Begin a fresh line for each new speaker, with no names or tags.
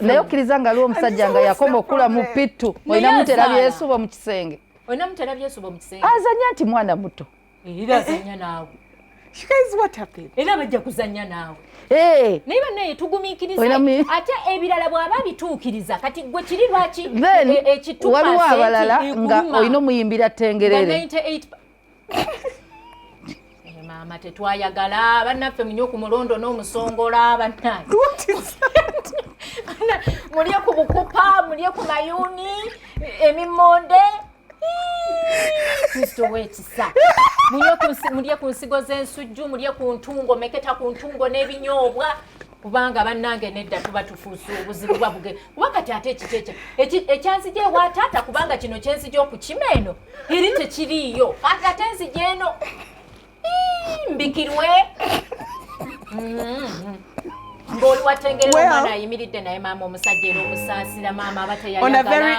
naye okkiriza aliwo omusajja nga yakoma okula mu pittu olina muterabye yesuba mu kisenge azanya nti mwana muto
era azanya naawe.
You guys, what happened?
Era bajja kuzanya naawe.
Naye
bannaye tugumiikirize ate ebirala bw'aba bituukiriza kati gwe kiri lwaki
waliwo abalala nga olina omuyimbira tengerere.
Maama tetwayagala bannaffe munye ku mulondo n'omusongola bannaye. Mulye ku bukupa, mulye ku mayuuni, emimmonde. Kristo w'ekisa. Mulye ku nsigo z'ensujju, mulye ku ntungo, meketa ku ntungo n'ebinyoobwa. Kubanga bannange nedda tuba tufuusa obuzibu bwabuge. Wakati ate ekyanzije ewa taata kubanga kino kyenzije okukima eno. Eri tekiriiyo. Ate enzije eno. Mbikirwe. Ng'oli watengerera omwana ayimiridde naye maama omusajja era omusaasira maama aba teyayagala.